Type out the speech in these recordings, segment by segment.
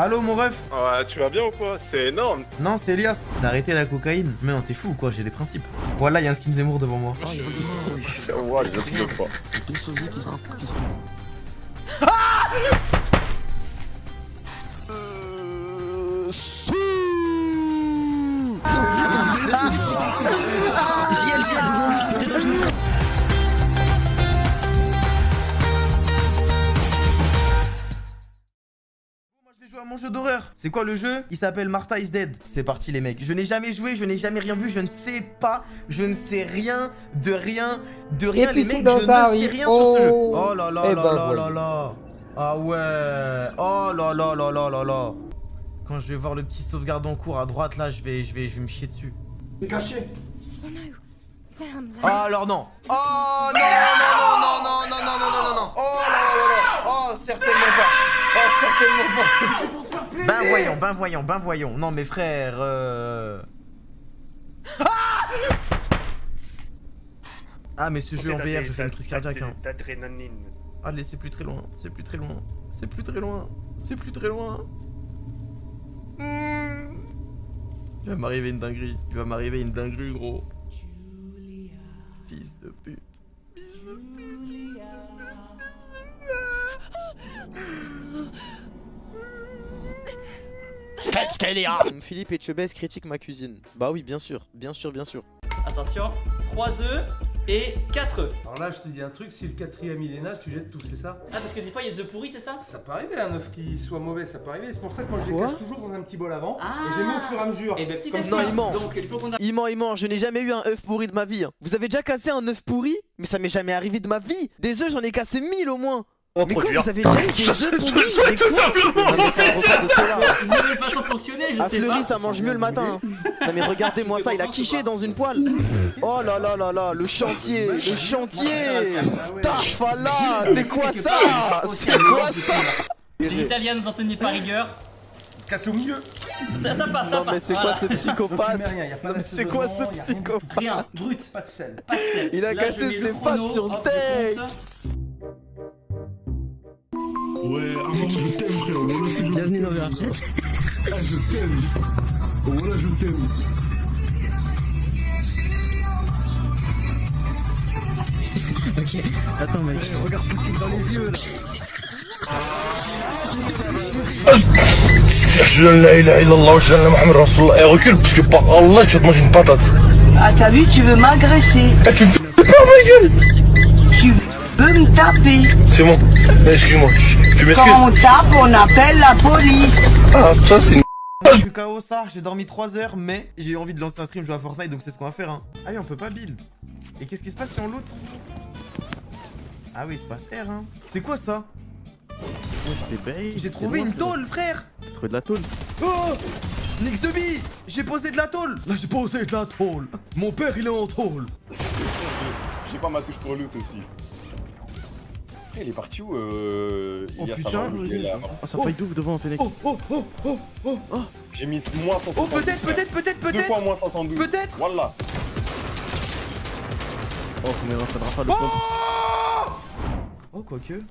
Allô mon ref? Ouais, tu vas bien ou quoi? C'est énorme. Non, c'est Elias. D'arrêter la cocaïne. Mais non, t'es fou ou quoi? J'ai des principes. Voilà, y'a un skin Zemmour devant moi. Ouais, je peux pas. Je vais jouer à mon jeu d'horreur. C'est quoi le jeu? Il s'appelle Martha is Dead. C'est parti les mecs. Je n'ai jamais joué, je n'ai jamais rien vu, je ne sais pas, je ne sais rien de rien de rien les mecs, je ne sais rien sur ce jeu. Oh là là là là là là. Ah ouais. Oh là là là là là là. Quand je vais voir le petit sauvegarde en cours à droite là, je vais me chier dessus. C'est caché. Ah alors non. Oh non non non non non non non non non non. Oh là là là là. Oh certainement pas. Oh certainement pas. Ben voyons. Non mes frères. Ah mais ce jeu en VR, je fais une crise cardiaque. Hein. D'adrénaline. Allez, c'est plus très loin. C'est plus très loin. C'est plus très loin. C'est plus très loin. Il va m'arriver une dinguerie. Il va m'arriver une dinguerie, gros. Fils de pute. Fils de pute. Qu'est-ce qu'elle est là? Philippe Etchebest critique ma cuisine. Bah oui, bien sûr. Bien sûr, bien sûr. Attention, 3 œufs et 4 œufs. Alors là, je te dis un truc, si le quatrième il est naze, tu jettes tout, c'est ça? Ah, parce que des fois il y a des œufs pourris, c'est ça? Ça peut arriver un œuf qui soit mauvais, ça peut arriver. C'est pour ça que moi je les casse toujours dans un petit bol avant. Ah. Et je les mets au fur et à mesure. Et ben petit Comme astuce. Non, il ment. Donc il faut qu'on a... Il ment, je n'ai jamais eu un œuf pourri de ma vie. Hein. Vous avez déjà cassé un œuf pourri? Mais ça m'est jamais arrivé de ma vie. Des œufs, j'en ai cassé 1000 au moins. Mais quoi, vous avez déjà eu des œufs pourris? souhaite tout simplement. Une nouvelle façon de fonctionner, je À sais Fleury, pas. ça mange mieux le matin. Non mais regardez-moi ça, il a quiché dans une poêle. Oh là là là là, le chantier. Starfala, c'est quoi ça? C'est quoi ça? L'italienne d'Anthony par rigueur. Casse au milieu. Ça passe, ça Non passe. mais c'est quoi Voilà. ce psychopathe? Rien, y a pas Non mais c'est quoi ce d'assaisonnement, y a rien. psychopathe? Rien, brut, Pas de sel. pas de sel. Il a Là, cassé je mets ses le chrono, pattes sur le hop, je tech. compte. Ouais, Amor, je t'aime, frérot. Voilà, je te Bienvenue dans Verti. Ah, je t'aime. Voilà, je t'aime. Ok, attends mec. Regarde ce qu'il dans les yeux là. Je la ilaha illallah wa sallam Muhammad Rasulullah. Eh, recule, parce que par Allah, tu vas te manger une patate. Ah t'as vu, tu veux m'agresser, Eh, tu me fais pas ma gueule. tu veux me taper. C'est bon. Eh, excuse-moi, tu m'excuses. Quand on tape, on appelle la police. Ah, ça, c'est une... Je suis KO ça, j'ai dormi 3 heures, mais j'ai eu envie de lancer un stream jouer à Fortnite, donc c'est ce qu'on va faire. Hein. Ah oui, on peut pas build. Et qu'est-ce qui se passe si on loot? Ah oui, il se passe R, hein. C'est quoi ça? J'ai trouvé une tôle, frère. T'as trouvé de la tôle? Oh Nick the Bee, j'ai posé de la tôle. Là, j'ai posé de la tôle. Mon père, il est en tôle. J'ai pas ma touche pour loot aussi. Il est parti où Oh, il y a putain. sa main, il est là. Oh, ça faille d'ouf devant, Fennec. Oh, J'ai mis moins 172. Oh, peut-être. Deux fois moins 172. Peut-être. Voilà. Oh, mais on faudra pas le pompe. Oh, quoique.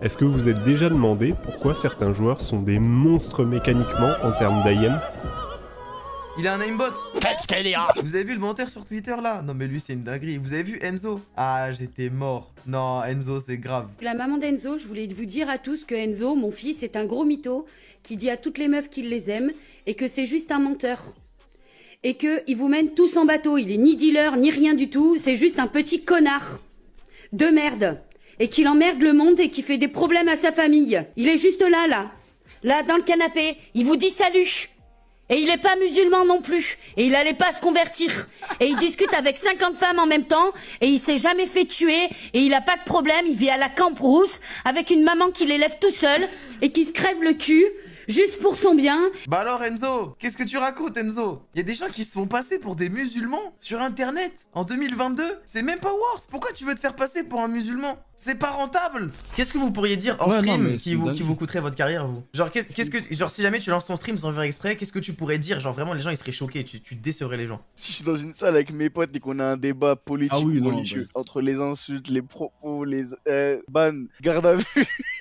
Est-ce que vous vous êtes déjà demandé pourquoi certains joueurs sont des monstres mécaniquement en termes d'AIM? Il a un aimbot. Qu'est-ce qu'elle est là? Vous avez vu le commentaire sur Twitter là? Non mais lui c'est une dinguerie. Vous avez vu Enzo? Ah j'étais mort. Non Enzo c'est grave. La maman d'Enzo, je voulais vous dire à tous que Enzo, mon fils, est un gros mytho qui dit à toutes les meufs qu'il les aime et que c'est juste un menteur. Et qu'il vous mène tous en bateau. Il est ni dealer, ni rien du tout. C'est juste un petit connard de merde. Et qu'il emmerde le monde et qui fait des problèmes à sa famille. Il est juste là, dans le canapé. Il vous dit salut. Et il est pas musulman non plus. Et il allait pas se convertir. Et il discute avec 50 femmes en même temps. Et il s'est jamais fait tuer. Et il a pas de problème. Il vit à la Camp-Rousse avec une maman qui l'élève tout seul. Et qui se crève le cul. Juste pour son bien. Bah alors Enzo, qu'est-ce que tu racontes Enzo? Il y a des gens qui se font passer pour des musulmans sur internet en 2022. C'est même pas worse. Pourquoi tu veux te faire passer pour un musulman? C'est pas rentable. Qu'est-ce que vous pourriez dire hors stream qui vous coûterait votre carrière, vous? Genre, genre, si jamais tu lances ton stream sans faire exprès, qu'est-ce que tu pourrais dire? Genre, vraiment, les gens ils seraient choqués, tu décevrais les gens. Si je suis dans une salle avec mes potes et qu'on a un débat politique religieux entre les insultes, les propos, les bans, garde à vue.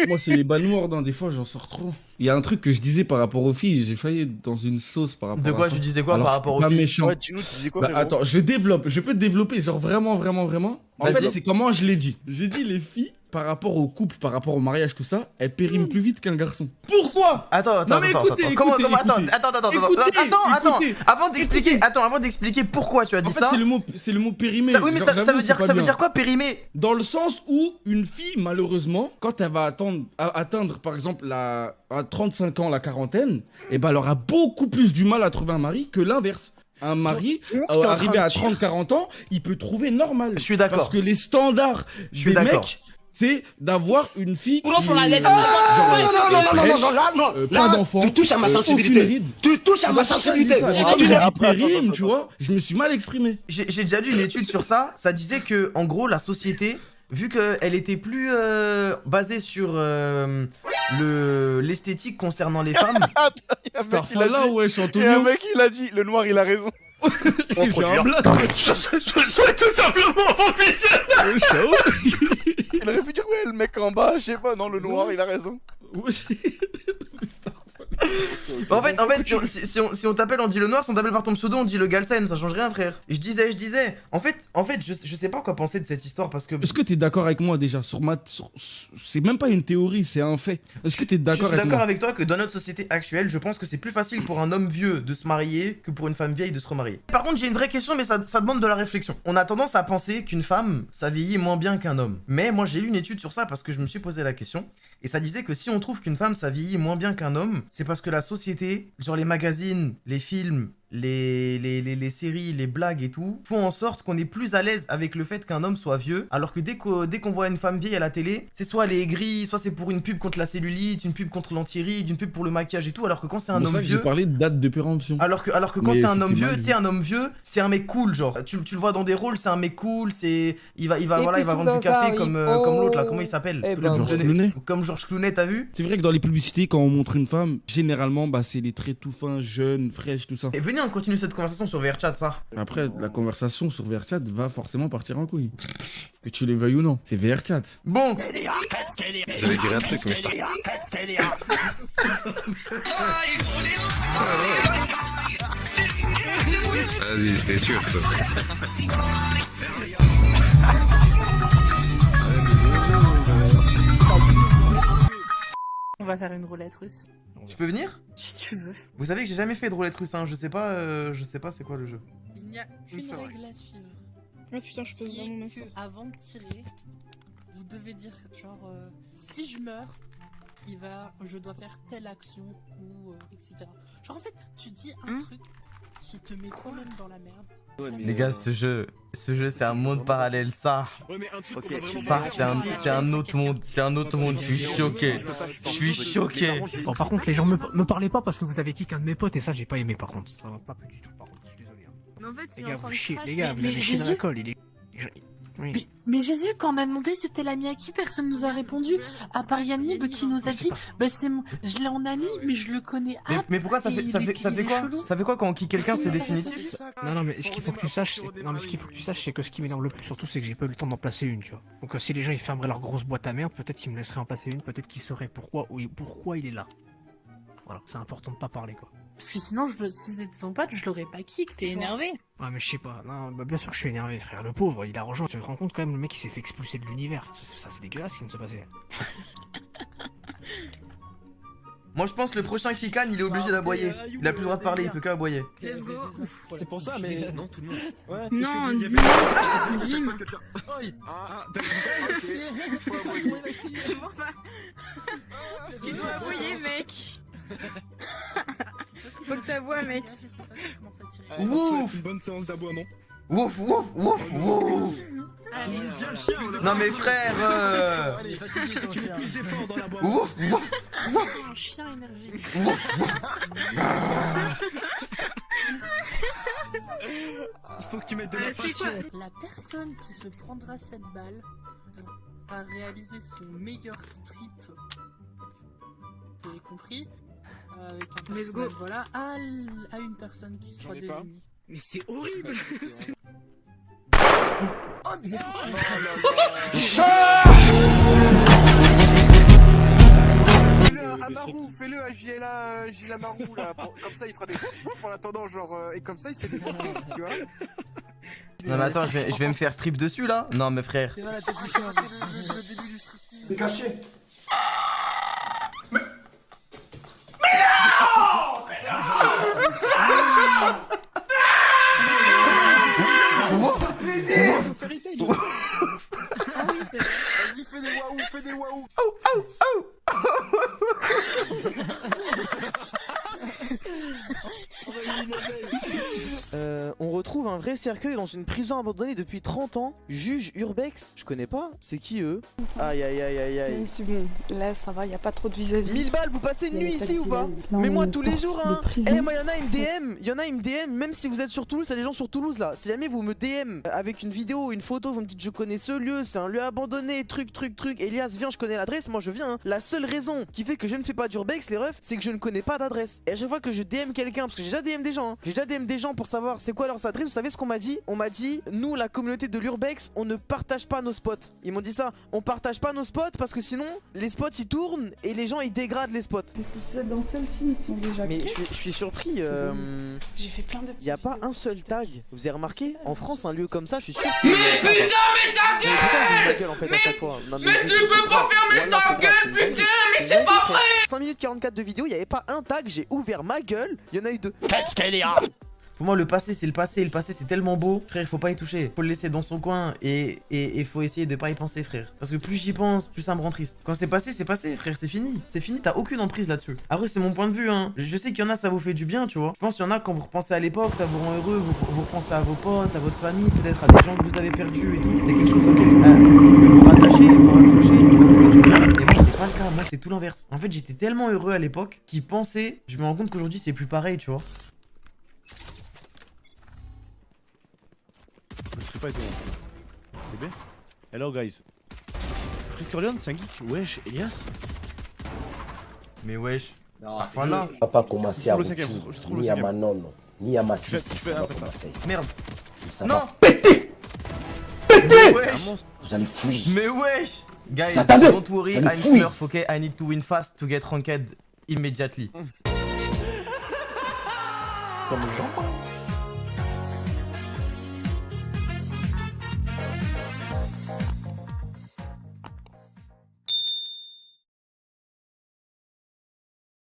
Moi, c'est les balles morts, des fois j'en sors trop. Il y a un truc que je disais par rapport aux filles, j'ai failli être dans une sauce par rapport à ça. De quoi tu disais quoi par rapport aux filles? Méchant. Ouais, tu disais quoi, attends, je peux développer, genre vraiment. En fait, c'est comment je l'ai dit. J'ai dit les filles, par rapport au couple, par rapport au mariage, tout ça, elles périment plus vite qu'un garçon. Pourquoi? Attends, avant d'expliquer pourquoi tu as dit ça. En fait, c'est le mot périmé. Oui, mais ça veut dire quoi périmer? Dans le sens où une fille, malheureusement, quand elle va atteindre par exemple à 35 ans la quarantaine, et ben elle aura beaucoup plus du mal à trouver un mari que l'inverse. Un mari, arrivé à 30-40 ans, il peut trouver normal. Je suis d'accord. Parce que les standards des mecs, c'est d'avoir une fille qui pas d'enfant, tu touches à ma sensibilité. Tu touches à ma sensibilité. Tu vois, je me suis mal exprimé. J'ai déjà lu une étude sur ça. Ça disait que, en gros, la société, vu qu'elle était plus basée sur l'esthétique concernant les femmes. Il y a un mec, il a dit, le noir, il a raison. J'ai un blague. Je souhaite tout simplement mon visage. Il aurait pu dire, ouais, le mec en bas, je sais pas, non, le noir, il a raison. En fait, si on t'appelle, on dit le noir, si on t'appelle par ton pseudo, on dit le Galsen, ça change rien, frère. Je disais, en fait, je sais pas quoi penser de cette histoire parce que. Est-ce que t'es d'accord avec moi déjà c'est même pas une théorie, c'est un fait. Est-ce que t'es d'accord avec moi? Je suis d'accord avec toi que dans notre société actuelle, je pense que c'est plus facile pour un homme vieux de se marier que pour une femme vieille de se remarier. Par contre, j'ai une vraie question, mais ça demande de la réflexion. On a tendance à penser qu'une femme, ça vieillit moins bien qu'un homme. Mais moi, j'ai lu une étude sur ça parce que je me suis posé la question. Et ça disait que si on trouve qu'une femme, ça vieillit moins bien qu'un homme, c'est parce que la société, genre les magazines, les films, les séries, les blagues et tout, font en sorte qu'on est plus à l'aise avec le fait qu'un homme soit vieux, alors que dès qu'on voit une femme vieille à la télé, c'est soit elle est aigrie, soit c'est pour une pub contre la cellulite, une pub contre l'anti-rides, une pub pour le maquillage et tout, alors que quand c'est un homme vieux... j'ai parlé de date de péremption. Alors que quand c'est un homme vieux, tu sais, un homme vieux, c'est un mec cool, genre, tu le vois dans des rôles, c'est un mec cool, il va vendre du café comme l'autre là, comment il s'appelle? Comme Georges Clooney, t'as vu? C'est vrai que dans les publicités, quand on montre une femme, généralement, bah c'est les traits tout fins, jeunes, fraîches, tout ça. Et venez, on continue cette conversation sur VRChat, ça. Après, la conversation sur VRChat va forcément partir en couille. Que tu les veuilles ou non, c'est VRChat. Bon. J'allais dire un truc, mais vas-y, c'était sûr, ça. On va faire une roulette russe. Je peux venir? Si tu veux. Vous savez que j'ai jamais fait de roulette russe, hein. Je sais pas c'est quoi le jeu. Il n'y a qu'une règle à suivre. Oh putain, je peux vraiment mettre ça. Avant de tirer, vous devez dire genre si je meurs, je dois faire telle action ou etc. Genre en fait, tu dis un truc qui te met toi-même dans la merde. Ouais, les gars, ce jeu c'est un monde parallèle, ça. Ça c'est un autre monde, je suis choqué. Bon, par contre, les gens me parlez pas parce que vous avez kick un de mes potes et ça j'ai pas aimé par contre. Ça va pas du tout par contre, je suis désolé. Mais en fait, les gars, vous avez chié dans la colle, Oui. Mais Jésus, quand on a demandé c'était l'ami à qui, personne nous a répondu. À part Yannick qui nous a dit bah c'est je l'ai en ami mais je le connais. Mais pourquoi ça fait quoi? Ça fait quoi quand on kick quelqu'un, c'est définitif? Non mais ce qu'il faut que tu saches, c'est que ce qui m'énerve le plus surtout c'est que j'ai pas eu le temps d'en placer une, tu vois. Donc si les gens ils fermeraient leur grosse boîte à merde, peut-être qu'ils me laisseraient en placer une, peut-être qu'ils sauraient pourquoi il est là. Voilà, c'est important de pas parler quoi. Parce que sinon, si c'était ton pote, je l'aurais pas kick, t'es énervé. Ouais, mais je sais pas, non, bah bien sûr que je suis énervé, frère. Le pauvre, il a rejoint, tu te rends compte quand même, le mec il s'est fait expulser de l'univers. Ça, c'est dégueulasse ce qui vient de se passer. Moi je pense que le prochain qui canne, il est obligé d'aboyer. Il a plus le droit de parler, il peut qu'aboyer. Let's go. C'est pour ça, mais. Non, tout le monde. Ouais. Non, Dim. Tu dois aboyer, mec. Faut que t'aboies, mec. Ouf. Une bonne séance d'aboiement. Ouf. Non mais frère Ouf. Un chien énergique. Il faut que tu mettes de la passion. La personne qui se prendra cette balle a réalisé son meilleur strip. Vous avez compris? Avec un Let's go. personnage, voilà, à une personne qui sera désignée. Mais c'est horrible. Oh merde. Amarou, fais-le à Gila Marou là, comme ça il fera des en attendant genre et comme ça il fait des tu vois. Non mais attends, je vais me faire strip dessus là. Non mais frère. C'est caché. Vas-y, fais des waouh, fais des waouh. On retrouve un vrai cercueil dans une prison abandonnée depuis 30 ans. Juge Urbex, je connais pas, c'est qui eux? Aïe aïe aïe aïe aïe. C'est bon, là ça va, y a pas trop de vis-à-vis. 1000 balles, vous passez une nuit ici ou pas? Mais moi tous les jours hein. Eh moi y'en a ils me DM, même si vous êtes sur Toulouse, il y a des gens sur Toulouse là. Si jamais vous me DM avec une vidéo, une photo, vous me dites je connais ce lieu, c'est un lieu abandonné, truc. Elias viens, je connais l'adresse, moi je viens hein. La seule raison qui fait que je ne fais pas d'Urbex les refs, c'est que je ne connais pas d'adresse. Et à chaque fois que je DM quelqu'un, parce que j'ai déjà DM des gens, j'ai déjà DM des gens pour savoir c'est quoi leur adresse, vous savez ce qu'on m'a dit? On m'a dit, nous la communauté de l'Urbex, on ne partage pas nos spots. Ils m'ont dit ça, on partage pas nos spots parce que sinon les spots ils tournent et les gens ils dégradent les spots. Dans celle-ci ils sont déjà. Mais je suis surpris, J'ai fait plein de y a pas un seul tag. Vous avez remarqué? En France un lieu comme ça, je suis sûr. Mais putain, mais ta gueule! En fait, à chaque fois. Non, mais tu peux pas fermer ta gueule, putain, mais c'est pas vrai! 5 minutes 44 de vidéo, il y avait pas un tag, j'ai ouvert ma gueule, il y en a eu 2. Qu'est-ce qu'elle est là? Pour moi le passé c'est le passé c'est tellement beau. Frère il faut pas y toucher, faut le laisser dans son coin et faut essayer de pas y penser frère. Parce que plus j'y pense, plus ça me rend triste. Quand c'est passé frère, c'est fini, t'as aucune emprise là-dessus. Après c'est mon point de vue hein, je sais qu'il y en a ça vous fait du bien tu vois. Je pense qu'il y en a quand vous repensez à l'époque ça vous rend heureux, vous repensez à vos potes, à votre famille, peut-être à des gens que vous avez perdus et tout. C'est quelque chose auquel vous pouvez vous rattacher, vous raccrocher, ça vous fait du bien. Et moi c'est pas le cas, moi c'est tout l'inverse. En fait j'étais tellement heureux à l'époque qu'ils pensaient, je me rends compte qu'aujourd'hui c'est plus pareil tu vois. Je serais pas étonné. C'est bien. Hello guys. Fristorian, c'est un geek. Wesh, Elias. Mais wesh. Voilà. On va pas commencer à vous ni à ma nonne, ni à ma sissi. Merde. Ça non. va péter. Vous allez fuir. Mais wesh. Guys, attendez. don't worry, I'm Smurf, okay? I need to win fast to get ranked immediately. Comme le jambon.